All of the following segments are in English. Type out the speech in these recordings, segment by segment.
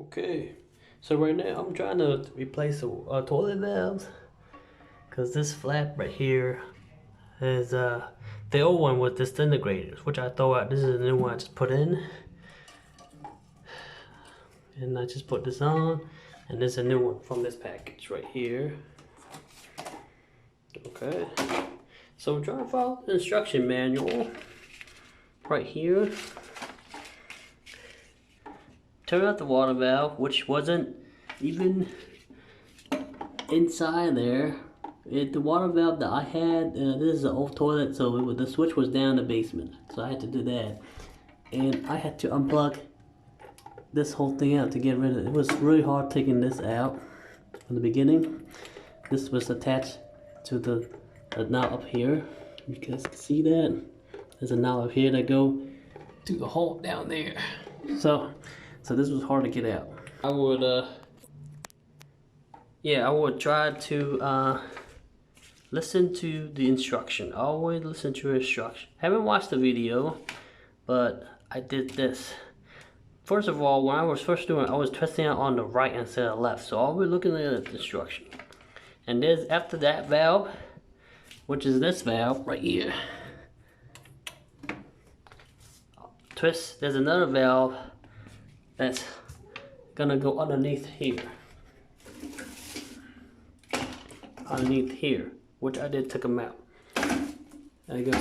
Okay, so right now I'm trying to replace the toilet valves because this flap right here is the old one was disintegrated, which I throw out. This is a new one I just put in, and I just put this on, and this is a new one from this package right here. Okay, so I'm trying to follow the instruction manual right here. Turn out the water valve, which wasn't even inside there. The water valve that I had, this is an old toilet, so the switch was down in the basement, so I had to do that. And I had to unplug this whole thing out to get rid of it. It was really hard taking this out from the beginning. This was attached to the knob up here. You guys can see that. There's a knob up here that go to the hole down there. So this was hard to get out. I would I would try to listen to the instruction. Always listen to instruction. Haven't watched the video, but I did this. First of all, when I was first doing it, I was testing it on the right instead of left. So I'll be looking at the instruction. And there's after that valve, which is this valve right here. Twist, there's another valve that's gonna go underneath here. Underneath here, which I did took them out. And it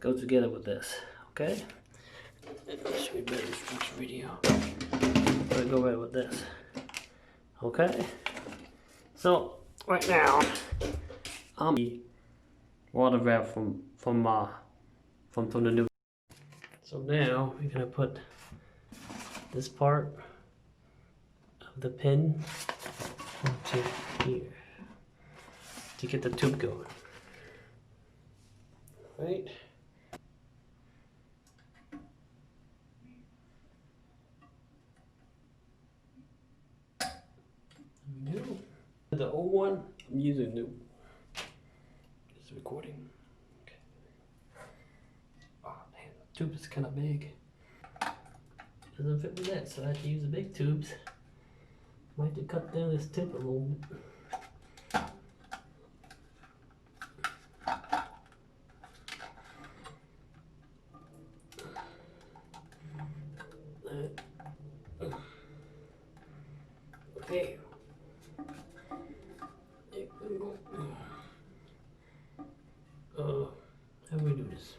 goes together with this, okay? Let's show you better instruction video. So go right with this, okay? So right now, the water valve from the new. So now we're gonna put this part of the pin into here to get the tube going. Right. New. The old one, I'm using new. It's recording. Okay. Oh man, the tube is kind of big. Doesn't fit with that, so I have to use the big tubes. Might have to cut down this tip a little bit. Okay. How do we do this?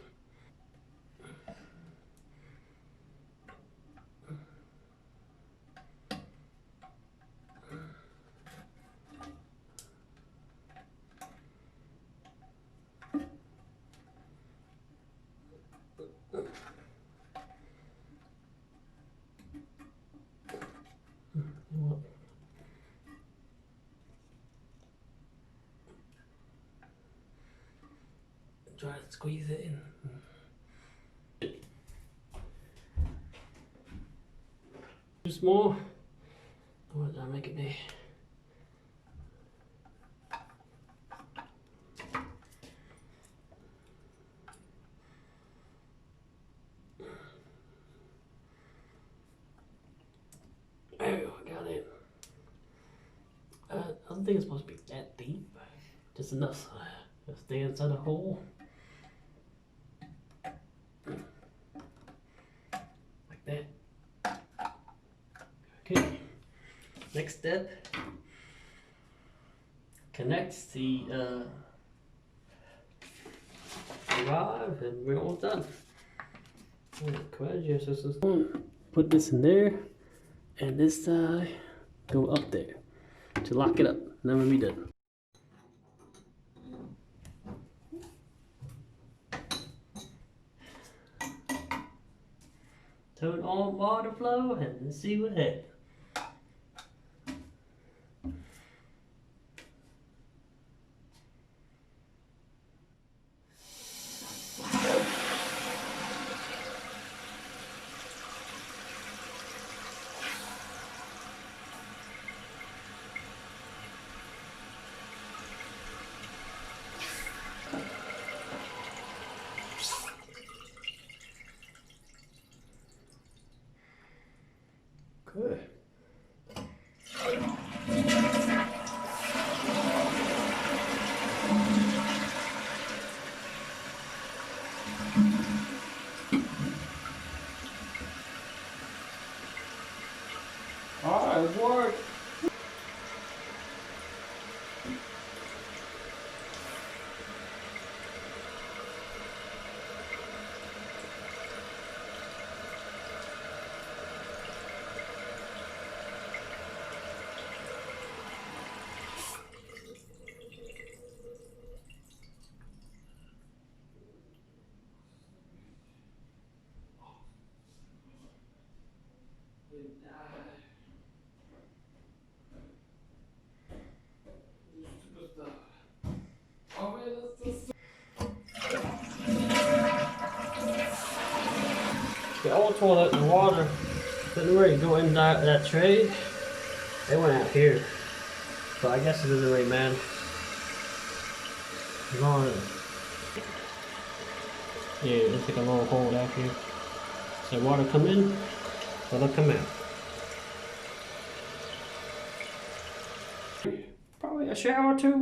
Try to squeeze it in. Too small? What did I make it be? There we go, got it. I don't think it's supposed to be that deep. Just enough to stay inside the hole. Like that. Okay. Next step. Connects the valve and we're all done. Put this in there and this side go up there to lock it up. Then we'll be done. Turn on water flow and see what happens. Good. Alright, it worked. The old toilet, the water didn't really go in that tray. It went out here. So I guess it doesn't really matter. Yeah, it's like a little hole out here. So water come in, it'll come out. Probably a shower too.